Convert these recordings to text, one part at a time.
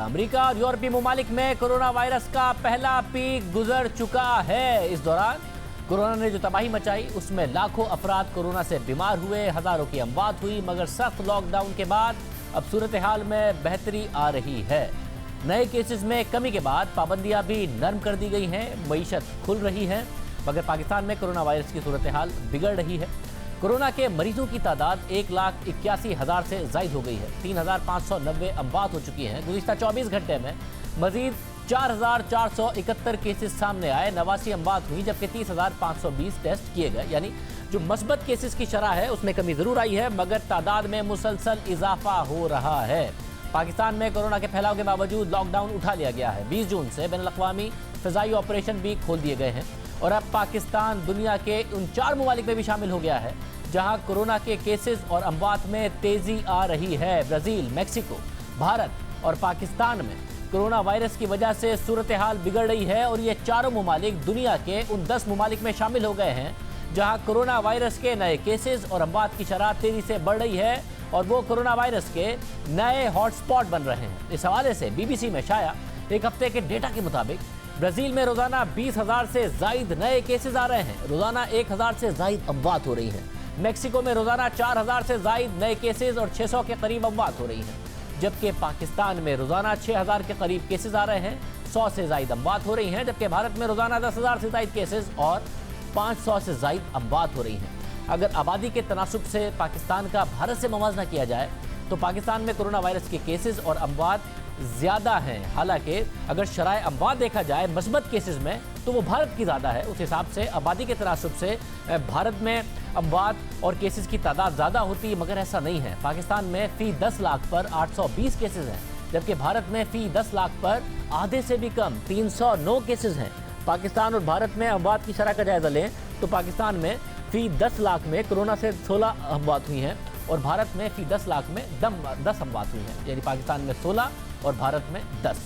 America और यूरोपीय ममालिक में कोरोना वायरस का पहला पीक गुजर चुका है। इस दौरान कोरोना ने जो तबाही मचाई उसमें लाखों अफराद कोरोना से बीमार हुए, हजारों की अमवात हुई। मगर सख्त लॉकडाउन के बाद अब सूरत हाल में बेहतरी आ रही है। नए केसेस में कमी के बाद पाबंदियां भी नरम कर दी गई हैं, मईशत खुल रही है। मगर पाकिस्तान में कोरोना वायरस की सूरत हाल बिगड़ रही है। कोरोना के मरीजों की तादाद 1,81,000 से जायद हो गई है। 3,590 अमवात हो चुकी हैं। गुज़िश्ता 24 घंटे में मजीद 4,471 केसेस सामने आए, 89 अमवात हुई, जबकि 30,520 टेस्ट किए गए। यानी जो मस्बत केसेस की शरह है उसमें कमी जरूर आई है, मगर तादाद में मुसलसल इजाफा हो रहा है। पाकिस्तान में कोरोना के फैलाव के बावजूद लॉकडाउन उठा लिया गया है। 20 जून से बैनुल-अक़वामी फ़िज़ाई ऑपरेशन भी खोल दिए गए हैं और अब पाकिस्तान दुनिया के उन 4 ममालिक में भी शामिल हो गया है जहां कोरोना के केसेस और अमवात में तेजी आ रही है। ब्राज़ील, मेक्सिको, भारत और पाकिस्तान में कोरोना वायरस की वजह से सूरत हाल बिगड़ रही है और ये चारों ममालिक दुनिया के उन 10 ममालिक में शामिल हो गए हैं जहां कोरोना वायरस के नए केसेस और अमवात की शरह तेजी से बढ़ रही है और वो कोरोना वायरस के नए हॉटस्पॉट बन रहे हैं। इस हवाले से BBC में शाया एक हफ्ते के डेटा के मुताबिक ब्राज़ील में रोजाना 20,000 से जायद नए केसेस आ रहे हैं, रोजाना 1,000 से जायद अमवात हो रही हैं। मेक्सिको में रोजाना 4,000 से जायद नए केसेस और 600 के करीब अमवात हो रही हैं, जबकि पाकिस्तान में रोजाना 6,000 के करीब केसेस आ रहे हैं, 100 से जायद अमवात हो रही हैं, जबकि भारत में रोजाना 10,000 से जायद केसेस और 500 से जायद अमवात हो रही हैं। अगर आबादी के तनासुब से पाकिस्तान का भारत से मुवाजना किया जाए तो पाकिस्तान में कोरोना वायरस के केसेस और अमवात ज़्यादा हैं। हालांकि अगर शराय अमवात देखा जाए मस्बत केसेस में तो वो भारत की ज़्यादा है। उस हिसाब से आबादी के तनासुब से भारत में अमवात और केसेस की तादाद ज़्यादा होती है, मगर ऐसा नहीं है। पाकिस्तान में फ़ी 10 लाख पर 820 केसेस हैं, जबकि भारत में फ़ी 10 लाख पर आधे से भी कम 309 केसेस हैं। पाकिस्तान और भारत में अमवात की शरह का जायज़ा लें तो पाकिस्तान में फ़ी 10 लाख में कोरोना से 16 अमवात हुई हैं और भारत में फ़ी 10 लाख में 10 अमवात हुई हैं। यानी पाकिस्तान में 16 और भारत में 10।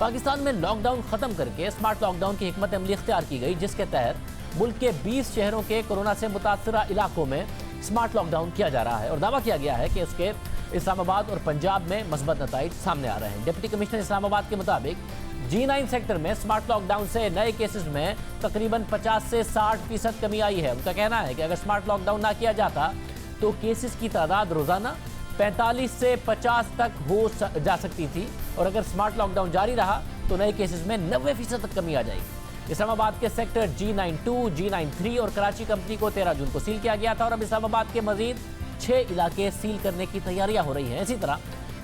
पाकिस्तान में लॉकडाउन ख़त्म करके स्मार्ट लॉकडाउन की हिकमत अमली इख्तियार की गई, जिसके तहत मुल्क के 20 शहरों के कोरोना से मुतासरा इलाकों में स्मार्ट लॉकडाउन किया जा रहा है और दावा किया गया है कि उसके इस्लामाबाद और पंजाब में मस्बत नताइज सामने आ रहे हैं। डिप्टी कमिश्नर इस्लामाबाद के मुताबिक G9 सेक्टर में स्मार्ट लॉकडाउन से नए केसेस में तकरीबन 50 से 60% कमी आई है। उनका कहना है कि अगर स्मार्ट लॉकडाउन ना किया जाता तो केसेस की तादाद रोजाना 45 से 50 तक हो जा सकती थी और अगर स्मार्ट लॉकडाउन जारी रहा तो नए केसेस में 90% तक कमी आ जाएगी। इस्लामाबाद के सेक्टर G9-2, G9-3 और कराची कंपनी को 13 जून को सील किया गया था और अब इस्लामाबाद के मजीद 6 इलाके सील करने की तैयारियां हो रही हैं। इसी तरह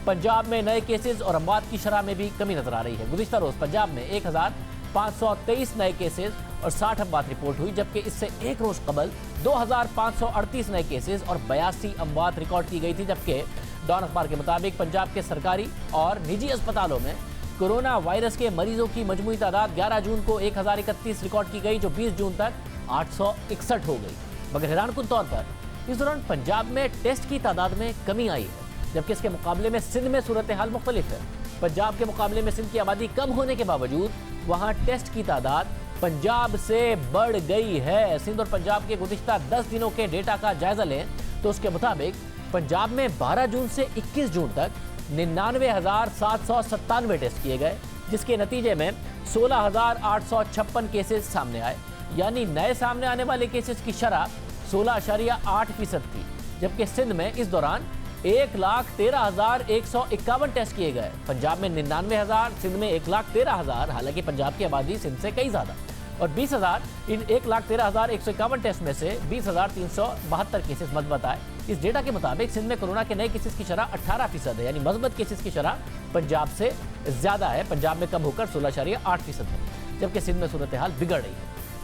पंजाब में नए केसेस और अमवात की शरह में भी कमी नजर आ रही है। गुज़िश्ता रोज पंजाब में 1,523 नए केसेस और 60 अमवात रिपोर्ट हुई, जबकि इससे एक रोज कबल 2,538 नए केसेस और 82 अमवात रिकॉर्ड की गई थी। जबकि डॉन अखबार के मुताबिक पंजाब के सरकारी और निजी अस्पतालों में कोरोना वायरस के मरीजों की मजमूई तादाद 11 जून को 1,031 रिकॉर्ड की गई, जो 20 जून तक 861 हो गई। मगर हैरानकुन तौर पर इस दौरान पंजाब में टेस्ट की तादाद में कमी आई है, जबकि इसके मुकाबले में सिंध में सूरत हाल मुख्तलिफ है। पंजाब के मुकाबले में सिंध की आबादी कम होने के बावजूद वहाँ टेस्ट की तादाद पंजाब से बढ़ गई है। सिंध और पंजाब के गुज़िश्ता 10 दिनों के डेटा का जायजा लें तो उसके मुताबिक पंजाब में 12 जून से 21 जून तक 99,797 टेस्ट किए गए, जिसके नतीजे में 16,856 केसेस सामने आए। यानी नए सामने आने वाले केसेस की शरह 16.8% थी, जबकि सिंध में इस दौरान 1,13,151 टेस्ट किए गए। पंजाब में 99,000, सिंध में 1,13,000। हालांकि पंजाब की आबादी सिंध से कई ज्यादा और 20,000 इन 1,13,151 टेस्ट में से 20,372 केसेस मस्बत आए। इस डेटा के मुताबिक सिंध में कोरोना के नए केसेस की शरह 18% है, यानी मस्बत केसेस की शरह पंजाब से ज्यादा है। पंजाब में कम होकर 16.8% है, जबकि सिंध में सूरत हाल बिगड़ रही है।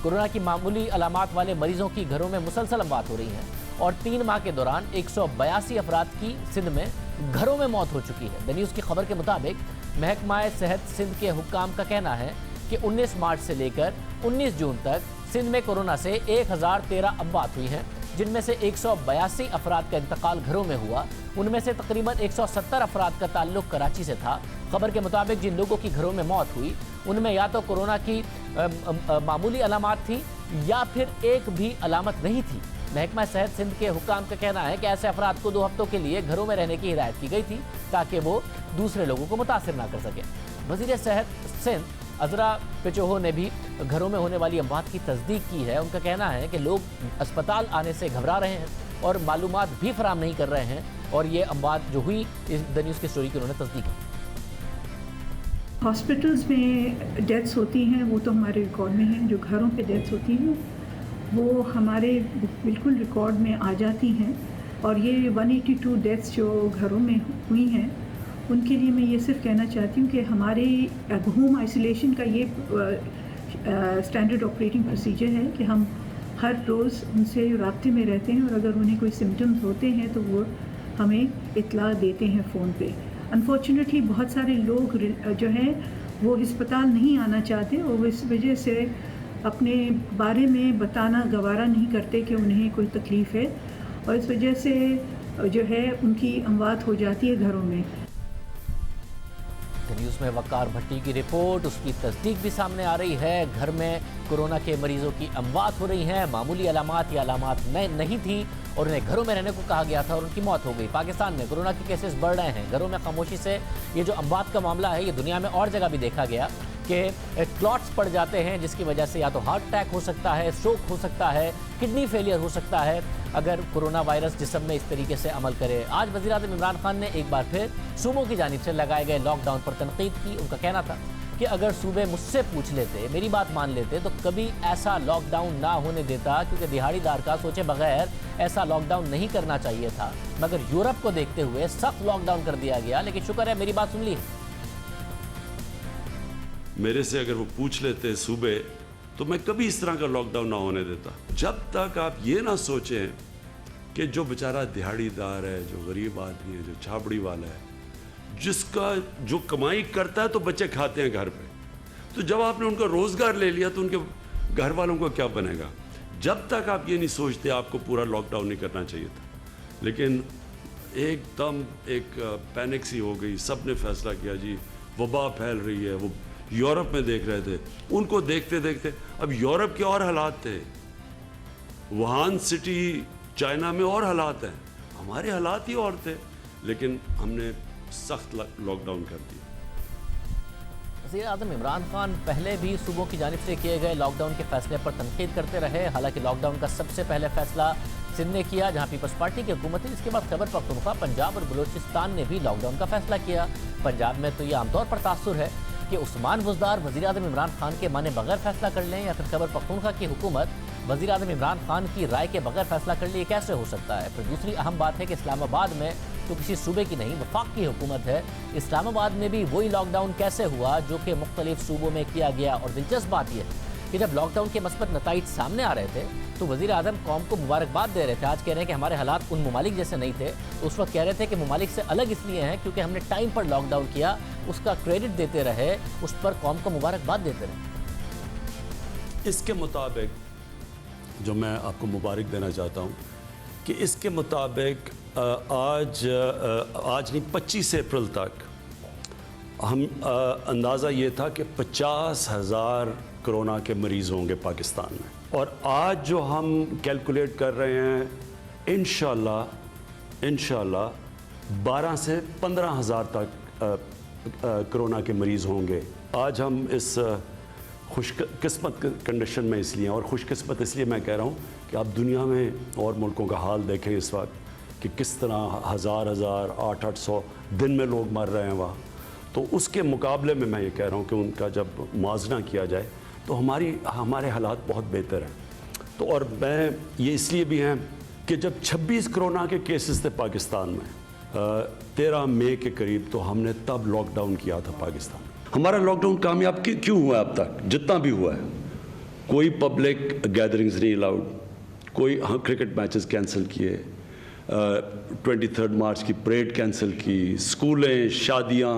कोरोना की मामूली अलामात वाले मरीजों की घरों में मुसलसल अमवात हो रही है और 3 माह के दौरान 182 अफराद की सिंध में घरों में मौत हो चुकी है। द न्यूज़ की खबर के मुताबिक महकमा सेहत सिंध के हुक्काम का कहना है कि 19 मार्च से लेकर 19 जून तक सिंध में कोरोना से 1,013 अमवात हुई हैं, जिनमें से 182 अफराद का इंतकाल घरों में हुआ। उनमें से तकरीबन 170 अफराद का ताल्लुक कराची से था। खबर के मुताबिक जिन लोगों की घरों में मौत हुई उनमें या तो कोरोना की मामूली अलामात थी या फिर एक भी अलामत नहीं थी। महकमा सेहत सिंध के हुक्काम का कहना है कि ऐसे अफराद को 2 हफ्तों के लिए घरों में रहने की हिदायत की गई थी ताकि वो दूसरे लोगों को मुतासिर ना कर सके। वजीर सेहत सिंध अजरा पिचोहो ने भी घरों में होने वाली अमवात की तस्दीक की है। उनका कहना है कि लोग अस्पताल आने से घबरा रहे हैं और मालूमात भी फराम नहीं कर रहे हैं, और ये अमवात जो हुई इस द न्यूज़ की स्टोरी की उन्होंने तस्दीक की। हॉस्पिटल्स में डेथ्स होती हैं वो तो हमारे रिकॉर्ड में हैं, जो घरों पे डेथ्स होती हैं वो हमारे बिल्कुल रिकॉर्ड में आ जाती हैं। और ये 182 डेथ्स जो घरों में हुई हैं उनके लिए मैं ये सिर्फ कहना चाहती हूँ कि हमारे होम आइसोलेशन का ये स्टैंडर्ड ऑपरेटिंग प्रोसीजर है कि हम हर रोज़ उनसे राब्ते में रहते हैं और अगर उन्हें कोई सिम्टम्स होते हैं तो वो हमें इत्तला देते हैं फ़ोन पे। अनफॉर्चुनेटली बहुत सारे लोग जो हैं वो अस्पताल नहीं आना चाहते और इस वजह से अपने बारे में बताना गवारा नहीं करते कि उन्हें कोई तकलीफ़ है, और इस वजह से जो है उनकी अमवात हो जाती है घरों में। न्यूज़ में वकार भट्टी की रिपोर्ट, उसकी तस्दीक भी सामने आ रही है। घर में कोरोना के मरीजों की अमवात हो रही हैं। मामूली अलामात या अलामात नहीं थी और उन्हें घरों में रहने को कहा गया था और उनकी मौत हो गई। पाकिस्तान में कोरोना के केसेस बढ़ रहे हैं। घरों में खामोशी से ये जो अमवात का मामला है ये दुनिया में और जगह भी देखा गया कि क्लॉट्स पड़ जाते हैं जिसकी वजह से या तो हार्ट अटैक हो सकता है, स्ट्रोक हो सकता है, किडनी फेलियर हो सकता है अगर कोरोना वायरस जिस्म में इस तरीके से अमल करे। आज वज़ीर-ए-आज़म इमरान खान ने एक बार फिर सूबों की जानिब से लगाए गए लॉकडाउन पर तनकीद की। उनका कहना था कि अगर सूबे मुझसे पूछ लेते, मेरी बात मान लेते तो कभी ऐसा लॉकडाउन ना होने देता, क्योंकि दिहाड़ीदार का सोचे बगैर ऐसा लॉकडाउन नहीं करना चाहिए था। मगर यूरोप को देखते हुए सख्त लॉकडाउन कर दिया गया, लेकिन शुक्र है मेरी बात सुन ली है। मेरे से अगर वो पूछ लेते सूबे तो मैं कभी इस तरह का लॉकडाउन ना होने देता। जब तक आप ये ना सोचें कि जो बेचारा दिहाड़ीदार है, जो गरीब आदमी है, जो छाबड़ी वाला है, जिसका जो कमाई करता है तो बच्चे खाते हैं घर पे, तो जब आपने उनका रोज़गार ले लिया तो उनके घर वालों को क्या बनेगा। जब तक आप ये नहीं सोचते आपको पूरा लॉकडाउन नहीं करना चाहिए था। लेकिन एकदम एक पैनिक सी हो गई, सब ने फैसला किया जी वबा फैल रही है। वो यूरोप में देख रहे थे, उनको देखते देखते अब यूरोप के और हालात थे, वुहान सिटी चाइना में और हालात हैं, हमारे हालात ही और थे, लेकिन हमने सख्त लॉकडाउन कर दिया। वज़ीर-ए-आज़म इमरान खान पहले भी सूबों की जानिब से किए गए लॉकडाउन के फैसले पर तनकीद करते रहे। हालांकि लॉकडाउन का सबसे पहले फैसला सिंध ने किया जहां पीपल्स पार्टी की हुकूमत थी। इसके बाद खैबर पख्तूनख्वा, पंजाब और बलूचिस्तान ने भी लॉकडाउन का फैसला किया। पंजाब में तो ये आमतौर पर तासुर है कि उस्मान बुज़दार वज़ीर-ए-आज़म इमरान खान के माने बगैर फैसला कर लें, या फिर खैबर पख्तूनख्वा की हुकूमत वज़ीर-ए-आज़म इमरान खान की राय के बगैर फैसला कर ले, कैसे हो सकता है। फिर दूसरी अहम बात है कि इस्लामाबाद में तो किसी सूबे की नहीं वफाक की हुकूमत है, इस्लामाबाद में भी वही लॉकडाउन कैसे हुआ जो कि मुख्तलिफ सूबों में किया गया। और दिलचस्प बात यह है कि जब लॉकडाउन के मस्बत नताइज सामने आ रहे थे तो वज़ीर-ए-आज़म कौम को मुबारकबाद दे रहे थे। आज कह रहे हैं कि हमारे हालात उन ममालिक जैसे नहीं थे। उस वक्त कह रहे थे कि ममालिक से अलग इसलिए हैं क्योंकि हमने टाइम पर लॉकडाउन किया, उसका क्रेडिट देते रहे, उस पर कौम को मुबारकबाद देते रहे। इसके मुताबिक जो मैं आपको मुबारक देना चाहता हूँ कि इसके मुताबिक आज नहीं 25 अप्रैल तक हम अंदाज़ा ये था कि 50,000 कोरोना के मरीज़ होंगे पाकिस्तान में, और आज जो हम कैलकुलेट कर रहे हैं इंशाल्लाह 12 से 15,000 तक कोरोना के मरीज़ होंगे। आज हम इस खुशकिस्मत कंडीशन में इसलिए, और खुशकिस्मत इसलिए मैं कह रहा हूँ कि आप दुनिया में और मुल्कों का हाल देखें इस वक्त कि किस तरह 1000 800 दिन में लोग मर रहे हैं वहाँ। तो उसके मुकाबले में मैं ये कह रहा हूँ कि उनका जब मुआवजा किया जाए तो हमारे हालात बहुत बेहतर हैं। तो और मैं ये इसलिए भी हैं कि जब 26 कोरोना के केसेस थे पाकिस्तान में 13 मई के करीब, तो हमने तब लॉकडाउन किया था पाकिस्तान में। हमारा लॉकडाउन कामयाब क्यों हुआ अब तक जितना भी हुआ है? कोई पब्लिक गैदरिंग्स नहीं अलाउड, कोई क्रिकेट मैचेस कैंसिल किए, 23 मार्च की परेड कैंसिल की, स्कूलें, शादियाँ,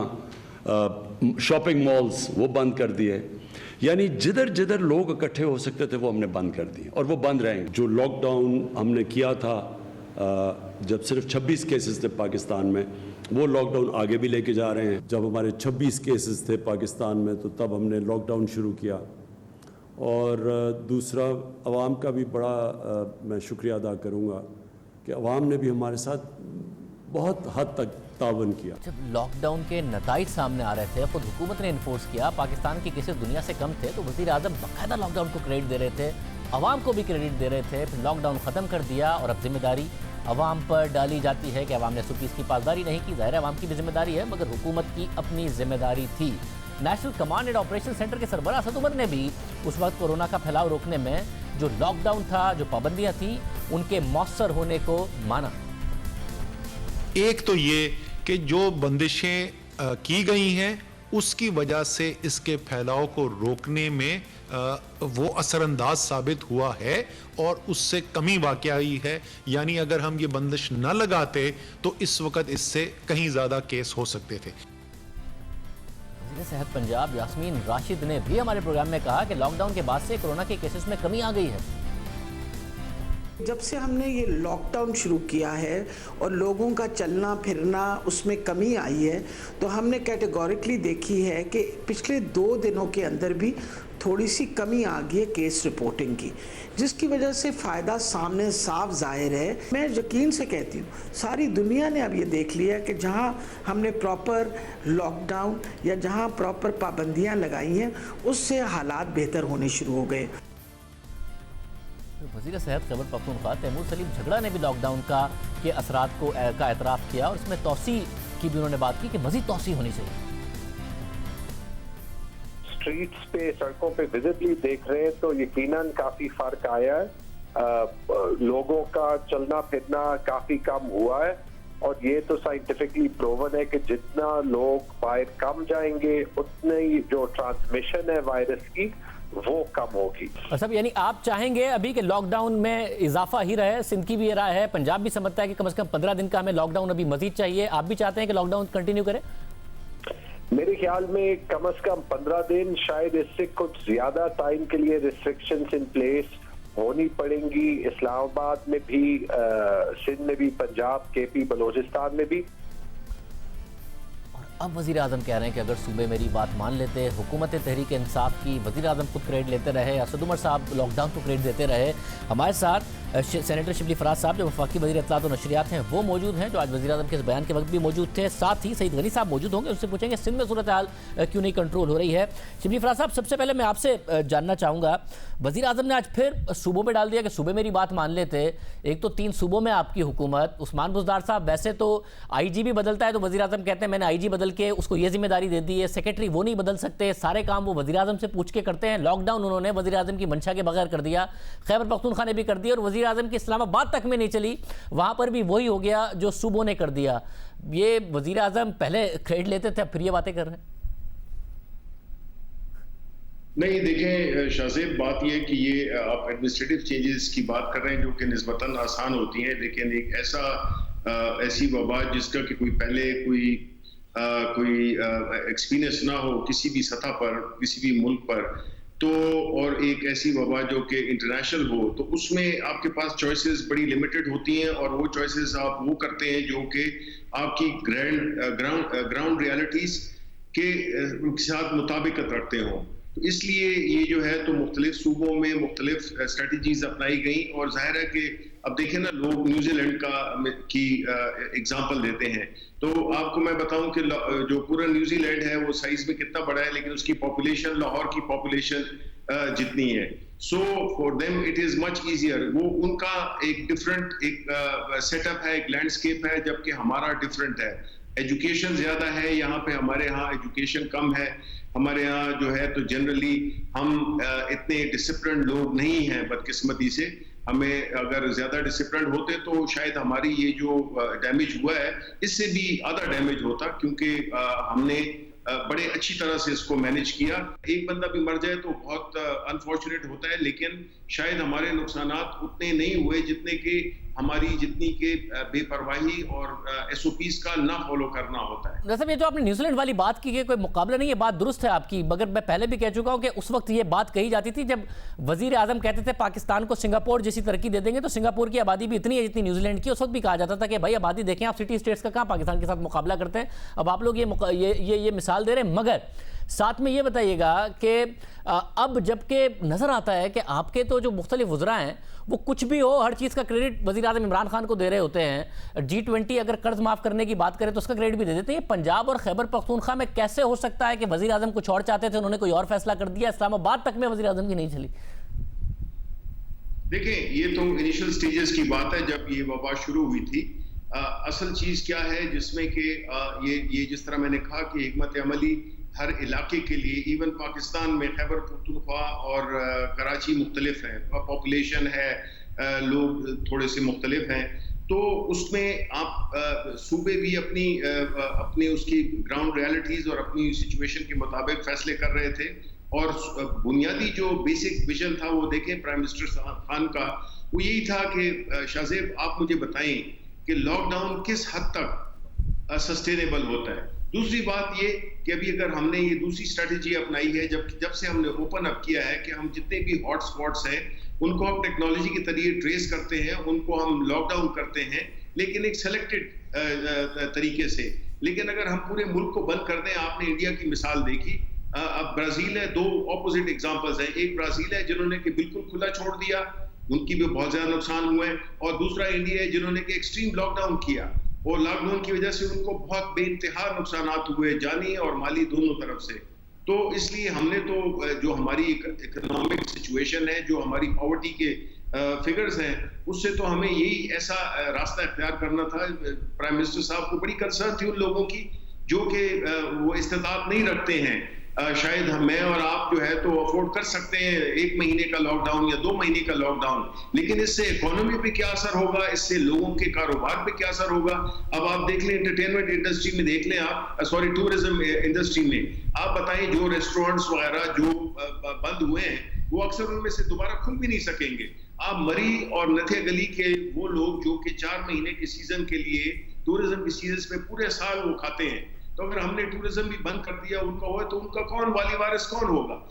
शॉपिंग मॉल्स वो बंद कर दिए। यानी जिधर जिधर लोग इकट्ठे हो सकते थे वो हमने बंद कर दिए, और वो बंद रहेंगे। जो लॉकडाउन हमने किया था जब सिर्फ 26 केसेस थे पाकिस्तान में, वो लॉकडाउन आगे भी लेके जा रहे हैं। जब हमारे 26 केसेस थे पाकिस्तान में तो तब हमने लॉकडाउन शुरू किया, और दूसरा अवाम का भी बड़ा मैं शुक्रिया अदा करूँगा कि अवाम ने भी हमारे साथ बहुत हद तक तावन किया। जब लॉकडाउन के नताइज सामने आ रहे थे, खुद हुकूमत ने इन्फोर्स किया, पाकिस्तान के केसेस दुनिया से कम थे, तो वज़ीर आज़म बाकायदा लॉकडाउन को क्रेडिट दे रहे थे, अवाम को भी क्रेडिट दे रहे थे। फिर लॉकडाउन ख़त्म कर दिया और अब जिम्मेदारी अवाम पर डाली जाती है कि अवाम ने SOPs की पासदारी नहीं की। ज़ाहिर है अवाम की भी जिम्मेदारी है, मगर हुकूमत की अपनी जिम्मेदारी थी। National command and operation centre के सरबराह असद उमर ने भी उस वक्त कोरोना का फैलाव रोकने में जो लॉकडाउन था, जो पाबंदियाँ थी, उनके मौसर होने को माना। एक तो ये कि जो बंदिशें की गई हैं उसकी वजह से इसके फैलाव को रोकने में वो असरअंदाज साबित हुआ है और उससे कमी वाक़ई हुई है। यानी अगर हम ये बंदिश न लगाते तो इस वक्त इससे कहीं ज़्यादा केस हो सकते थे। वज़ीर सेहत पंजाब यास्मीन राशिद ने भी हमारे प्रोग्राम में कहा कि लॉकडाउन के बाद से कोरोना के केसेस में कमी आ गई है। जब से हमने ये लॉकडाउन शुरू किया है और लोगों का चलना फिरना उसमें कमी आई है, तो हमने कैटेगोरिकली देखी है कि पिछले 2 दिनों के अंदर भी थोड़ी सी कमी आ गई है केस रिपोर्टिंग की, जिसकी वजह से फ़ायदा सामने साफ जाहिर है। मैं यकीन से कहती हूँ सारी दुनिया ने अब ये देख लिया है कि जहाँ हमने प्रॉपर लॉकडाउन या जहाँ प्रॉपर पाबंदियाँ लगाई हैं, उससे हालात बेहतर होने शुरू हो गए। वज़ीर सेहत खैबर पख्तूनख्वा तैमूर सलीम झगड़ा ने भी लॉकडाउन के असरात का एतराफ़ किया और इसमें तौसी की भी उन्होंने बात की कि मज़ीद तौसी होनी चाहिए। स्ट्रीट्स पे, सड़कों पे विजिबली देख रहे हैं तो यकीनन काफी फर्क आया है। लोगों का चलना फिरना काफी कम हुआ है और ये तो साइंटिफिकली प्रूवन है कि जितना लोग बाहर कम जाएंगे उतने ही जो ट्रांसमिशन है वायरस की वो कम होगी। सब यानी आप चाहेंगे अभी कि लॉकडाउन में इजाफा ही रहे। सिंध की भी ये राय है, पंजाब भी समझता है कि कम से कम 15 दिन का हमें लॉकडाउन अभी मजीद चाहिए। आप भी चाहते हैं कि लॉकडाउन कंटिन्यू करें? मेरे ख्याल में कम से कम 15 दिन, शायद इससे कुछ ज्यादा टाइम के लिए रिस्ट्रिक्शंस इन प्लेस होनी पड़ेंगी। इस्लामाबाद में भी, सिंध में भी, पंजाब, KP, बलोचिस्तान में भी। अब वज़ीर आज़म कह रहे हैं कि अगर सूबे मेरी बात मान लेते, हुकूमत तहरीक इंसाफ की वज़ीर आज़म खुद क्रेडिट लेते रहे, असद उमर साहब लॉकडाउन को क्रेडिट देते रहे। हमारे साथ सेनेटर शिबली फराज साहब जो वफाकी वज़ीर इत्तलात और नशरियात हैं वो मौजूद हैं, जो आज वज़ीर आज़म के इस बयान के वक्त भी मौजूद थे। साथ ही सईद गनी साहब मौजूद होंगे, उससे पूछेंगे सिंध में सूरत हाल क्यों नहीं कंट्रोल हो रही है। शिबली फराज साहब, सबसे पहले मैं आपसे जानना चाहूँगा, वज़ीर आज़म ने आज फिर सूबों में डाल दिया कि सूबे मेरी बात मान लेते। एक तो 3 सूबों में आपकी हुकूमत, उस्मान बुज़दार साहब वैसे तो IG भी बदलता है तो वज़ीर आज़म कहते हैं मैंने IG बदल के उसको ये जिम्मेदारी दे दी है, सेक्रेटरी वो नहीं बदल सकते, सारे काम वो वज़ीर आज़म से पूछ के करते हैं। लॉकडाउन उन्होंने वज़ीर आज़म की मंशा के बगैर कर दिया, खैबर पख्तूनख्वा ने भी कर दिया और वज़ीर आज़म की इस्लामाबाद तक में नहीं चली, वहां पर भी वही हो गया जो सूबों ने कर दिया। ये वज़ीर आज़म पहले क्रेडिट लेते थे, अब फिर ये बातें कर रहे हैं। नहीं, देखें शाहजेब, बात यह है कि ये आप एडमिनिस्ट्रेटिव चेंजेस की बात कर रहे हैं जो कि निस्बतन आसान होती हैं, लेकिन एक ऐसी वबा जिसका कि कोई पहले कोई एक्सपीरियंस ना हो किसी भी सतह पर, किसी भी मुल्क पर, तो और एक ऐसी वबा जो कि इंटरनेशनल हो, तो उसमें आपके पास चॉइसेस बड़ी लिमिटेड होती हैं और वो चॉइसेस आप वो करते हैं जो कि आपकी ग्राउंड रियलिटीज़ के साथ मुताबिकत रखते हों। तो इसलिए ये जो है तो मुख्तलिफ सूबों में मुख्तलिफ स्ट्रेटजीज अपनाई गई और जाहिर है कि अब देखें ना, लोग न्यूजीलैंड की एग्जांपल देते हैं, तो आपको मैं बताऊं कि जो पूरा न्यूजीलैंड है वो साइज में कितना बड़ा है, लेकिन उसकी पॉपुलेशन लाहौर की पॉपुलेशन जितनी है। So for them it is much easier. वो उनका एक डिफरेंट एक सेटअप है, एक लैंडस्केप है, जबकि हमारा डिफरेंट है। एजुकेशन ज्यादा है यहाँ पे, हमारे यहाँ एजुकेशन कम है। हमारे यहाँ जो है तो जनरली हम इतने डिसिप्लिन लोग नहीं हैं, बदकिस्मती से। हमें अगर ज्यादा डिसिप्लिन होते तो शायद हमारी ये जो डैमेज हुआ है इससे भी आधा डैमेज होता, क्योंकि हमने बड़े अच्छी तरह से इसको मैनेज किया। एक बंदा भी मर जाए तो बहुत अनफॉर्चुनेट होता है, लेकिन शायद हमारे नुकसानात उतने नहीं हुए जितने कि जितनी के बेपरवाही और SOPs का ना फॉलो करना होता है। वैसे ये जो आपने न्यूजीलैंड वाली बात की, कोई मुकाबला नहीं है, बात दुरुस्त है आपकी, मगर मैं पहले भी कह चुका हूं कि उस वक्त ये बात कही जाती थी जब वजीर आजम कहते थे पाकिस्तान को सिंगापुर जैसी तरक्की दे देंगे, तो सिंगापुर की आबादी भी इतनी है जितनी न्यूजीलैंड की। उस वक्त भी कहा जाता था कि भाई आबादी देखें आप, सिटी स्टेट्स का कहाँ पाकिस्तान के साथ मुकाबला करते हैं। अब आप लोग ये मिसाल मिसाल दे रहे हैं, मगर साथ में ये बताइएगा कि अब जबकि नज़र आता है कि आपके तो जो मुख्तलिफ वज़रा हैं वो कुछ भी हो, हर चीज़ का क्रेडिट वज़ीर आज़म इमरान खान को दे रहे होते हैं। G20 अगर कर्ज माफ़ करने की बात करें तो उसका क्रेडिट भी दे देते हैं। पंजाब और खैबर पख्तूनख्वा में कैसे हो सकता है कि वज़ीर आज़म कुछ और चाहते थे, उन्होंने कोई और फैसला कर दिया, इस्लामाबाद तक में वज़ीर आज़म की नहीं चली? देखें, ये तो इनिशियल स्टेजेस की बात है जब ये वबा शुरू हुई थी। असल चीज़ क्या है जिसमें कि ये जिस तरह मैंने कहा कि हिकमत अमली हर इलाके के लिए, इवन पाकिस्तान में खैबर पख्तूनख्वा और कराची मुख्तलिफ है, पॉपुलेशन है, लोग थोड़े से मुख्तलिफ हैं, तो उसमें आप सूबे भी अपनी उसकी ग्राउंड रियलिटीज़ और अपनी सिचुएशन के मुताबिक फैसले कर रहे थे। और बुनियादी जो बेसिक विजन था वो देखें प्राइम मिनिस्टर खान का, वो यही था कि शाहजेब आप मुझे बताएं कि लॉकडाउन किस हद तक सस्टेनेबल होता है। दूसरी बात ये कि अभी अगर हमने ये दूसरी स्ट्रेटेजी अपनाई है, जब से हमने ओपन अप किया है कि हम जितने भी हॉट स्पॉट्स हैं उनको हम टेक्नोलॉजी के जरिए ट्रेस करते हैं, उनको हम लॉकडाउन करते हैं, लेकिन एक सेलेक्टेड तरीके से। लेकिन अगर हम पूरे मुल्क को बंद कर दें, आपने इंडिया की मिसाल देखी, अब ब्राजील है, दो ऑपोजिट एग्जांपल्स हैं। एक ब्राजील है जिन्होंने कि बिल्कुल खुला छोड़ दिया, उनकी भी बहुत ज्यादा नुकसान हुए, और दूसरा इंडिया है जिन्होंने कि एक्सट्रीम लॉकडाउन किया, और लॉकडाउन की वजह से उनको बहुत बेइंतहा नुकसान हुए, जानी और माली दोनों तरफ से। तो इसलिए हमने तो जो हमारी इकोनॉमिक सिचुएशन है, जो हमारी पॉवर्टी के फिगर्स हैं, उससे तो हमें यही ऐसा रास्ता इख्तियार करना था। प्राइम मिनिस्टर साहब को बड़ी कंसर्न थी उन लोगों की जो कि वो इस्तेताअत नहीं रखते हैं। शायद मैं और आप जो है तो अफोर्ड कर सकते हैं 1 महीने का लॉकडाउन या 2 महीने का लॉकडाउन, लेकिन इससे इकोनॉमी पे क्या असर होगा, इससे लोगों के कारोबार पे क्या असर होगा। अब आप देख लें, एंटरटेनमेंट इंडस्ट्री में देख लें आप, सॉरी टूरिज्म इंडस्ट्री में आप बताएं, जो रेस्टोरेंट्स वगैरह जो बंद हुए हैं वो अक्सर उनमें से दोबारा खुल भी नहीं सकेंगे। आप मरी और नथिया गली के वो लोग जो कि 4 महीने के सीजन के लिए टूरिज्म के सीजन में पूरे साल वो खाते हैं, तो अगर हमने टूरिज्म भी बंद कर दिया उनका हो, तो उनका कौन वाली वारिस कौन होगा।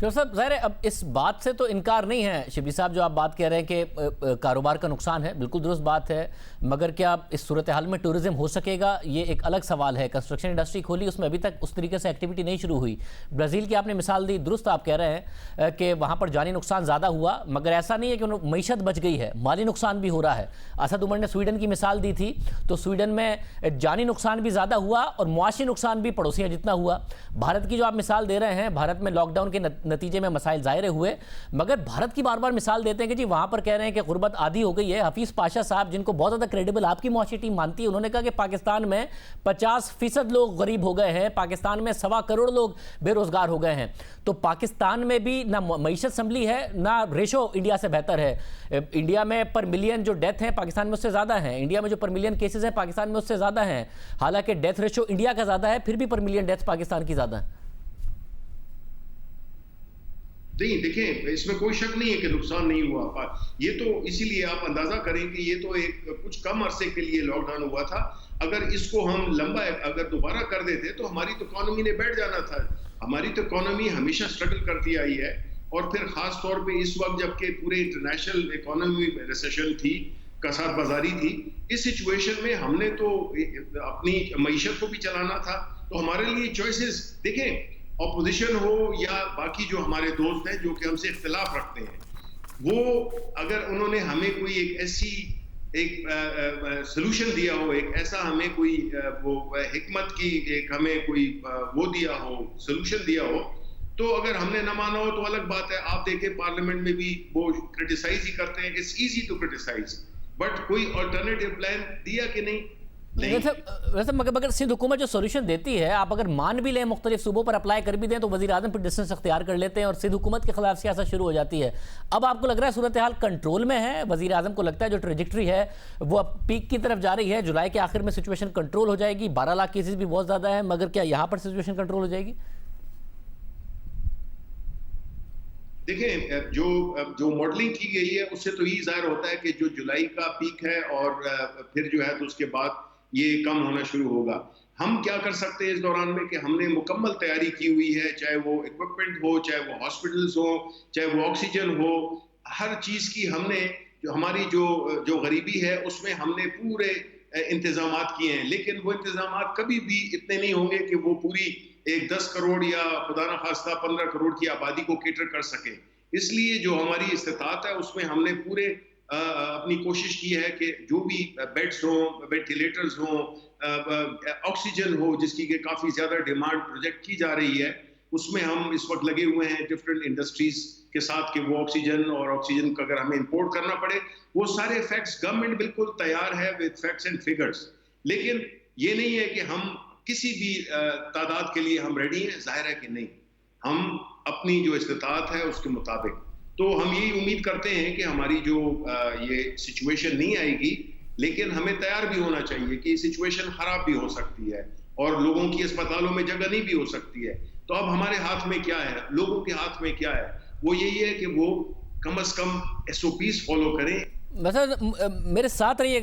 साहब ज़ाहिर है अब इस बात से तो इनकार नहीं है शिबली साहब, जो आप बात कह रहे हैं कि कारोबार का नुकसान है, बिल्कुल दुरुस्त बात है, मगर क्या इस सूरत हाल में टूरिज्म हो सकेगा, ये एक अलग सवाल है। कंस्ट्रक्शन इंडस्ट्री खोली, उसमें अभी तक उस तरीके से एक्टिविटी नहीं शुरू हुई। ब्राज़ील की आपने मिसाल दी, दुरुस्त आप कह रहे हैं कि वहाँ पर जानी नुकसान ज़्यादा हुआ, मगर ऐसा नहीं है कि मईशत बच गई है, माली नुकसान भी हो रहा है। असद उमर ने स्वीडन की मिसाल दी थी, तो स्वीडन में जानी नुकसान भी ज़्यादा हुआ और मुआशी नुकसान भी पड़ोसियाँ जितना हुआ। भारत की जो आप मिसाल दे रहे हैं, भारत में लॉकडाउन के नतीजे में मसाइल ज़ाहिर हुए, मगर भारत की बार बार मिसाल देते हैं कि जी वहां पर कह रहे हैं कि गुर्बत आदी हो गई है। हफीज पाशा साहब, जिनको बहुत ज़्यादा क्रेडिबल आपकी मुआशी टीम मानती है, उन्होंने कहा कि पाकिस्तान में 50% लोग गरीब हो गए हैं, पाकिस्तान में 1.25 करोड़ लोग बेरोजगार हो गए हैं। तो पाकिस्तान में भी ना मईशत संभली है, ना रेशो इंडिया से बेहतर है। इंडिया में पर मिलियन जो डेथ है पाकिस्तान में उससे ज़्यादा है, इंडिया में जो पर मिलियन केसेस हैं पाकिस्तान में उससे ज़्यादा हैं। हालांकि डेथ रेशो इंडिया का ज़्यादा है, फिर भी पर मिलियन डेथ पाकिस्तान की ज़्यादा है। नहीं, देखें, इसमें कोई शक नहीं है कि नुकसान नहीं हुआ। ये तो इसीलिए आप अंदाजा करें कि ये तो एक कुछ कम अरसे के लिए लॉकडाउन हुआ था। अगर इसको हम लंबा अगर दोबारा कर देते तो हमारी तो इकोनॉमी ने बैठ जाना था। हमारी तो इकोनॉमी हमेशा स्ट्रगल करती आई है, और फिर खास तौर पे इस वक्त जबकि पूरे इंटरनेशनल इकोनॉमी में रिसेशन थी, कसार बाजारी थी, इस सिचुएशन में हमने तो अपनी मईशत को भी चलाना था। तो हमारे लिए चॉइसेस, देखें, ऑपोजिशन हो या बाकी जो हमारे दोस्त हैं जो कि हमसे इख्तिलाफ रखते हैं, वो अगर उन्होंने हमें कोई एक ऐसी सोल्यूशन दिया हो, एक ऐसा हमें कोई वो हिकमत की एक हमें कोई वो दिया हो, सोल्यूशन दिया हो, तो अगर हमने ना माना हो तो अलग बात है। आप देखें पार्लियामेंट में भी वो क्रिटिसाइज ही करते हैं, it's easy to criticise, but कोई अल्टरनेटिव प्लान दिया कि नहीं। वैसे मगर सिंध हुकूमत जो सोल्यूशन देती है, आप अगर मान भी लें, मुख्तलिफ सूबों पर अप्लाई कर भी दें, तो वज़ीर आज़म फिर डिस्टेंस अख्तियार कर लेते हैं और सिंध हुकूमत के खिलाफ सियासत शुरू हो जाती है। अब आपको लग रहा है सूरत हाल कंट्रोल में है? वज़ीर आज़म को लगता है जो ट्रेजेक्ट्री है वो अब पीक की तरफ जा रही है, जुलाई के आखिर में सिचुएशन कंट्रोल हो जाएगी? 12 लाख केसेस भी बहुत ज़्यादा है, मगर क्या यहाँ पर सिचुएशन कंट्रोल हो जाएगी? देखें, जो मॉडलिंग की गई है उससे तो यही जाहिर होता है कि जो जुलाई का पीक है और फिर जो है तो उसके बाद ये कम होना शुरू होगा। हम क्या कर सकते हैं इस दौरान में कि हमने मुकम्मल तैयारी की हुई है, चाहे वो इक्विपमेंट हो, चाहे वो हॉस्पिटल्स हो, चाहे वो ऑक्सीजन हो, हर चीज़ की हमने जो हमारी जो गरीबी है उसमें हमने पूरे इंतजामात किए हैं, लेकिन वो इंतजामात कभी भी इतने नहीं होंगे कि वो पूरी एक 10 करोड़ या खुदा न खास्ता 15 करोड़ की आबादी को केटर कर सके। इसलिए जो हमारी इस्तिताअत है उसमें हमने पूरे अपनी कोशिश की है कि जो भी बेड्स हों, वेंटिलेटर्स हों, ऑक्सीजन हो, जिसकी कि काफ़ी ज़्यादा डिमांड प्रोजेक्ट की जा रही है, उसमें हम इस वक्त लगे हुए हैं डिफरेंट इंडस्ट्रीज के साथ कि वो ऑक्सीजन और ऑक्सीजन का अगर हमें इंपोर्ट करना पड़े, वो सारे फैक्ट्स गवर्नमेंट बिल्कुल तैयार है विद फैक्ट्स एंड फिगर्स। लेकिन ये नहीं है कि हम किसी भी तादाद के लिए हम रेडी हैं, जाहिर है कि नहीं, हम अपनी जो इस्तिताअत है उसके मुताबिक। तो हम यही उम्मीद करते हैं कि हमारी जो ये सिचुएशन नहीं आएगी, लेकिन हमें तैयार भी होना चाहिए कि सिचुएशन खराब भी हो सकती है और लोगों की अस्पतालों में जगह नहीं भी हो सकती है। तो अब हमारे हाथ में क्या है, लोगों के हाथ में क्या है, वो यही है कि वो कम से कम SOPs फॉलो करें। मतलब मेरे साथ रहिएगा।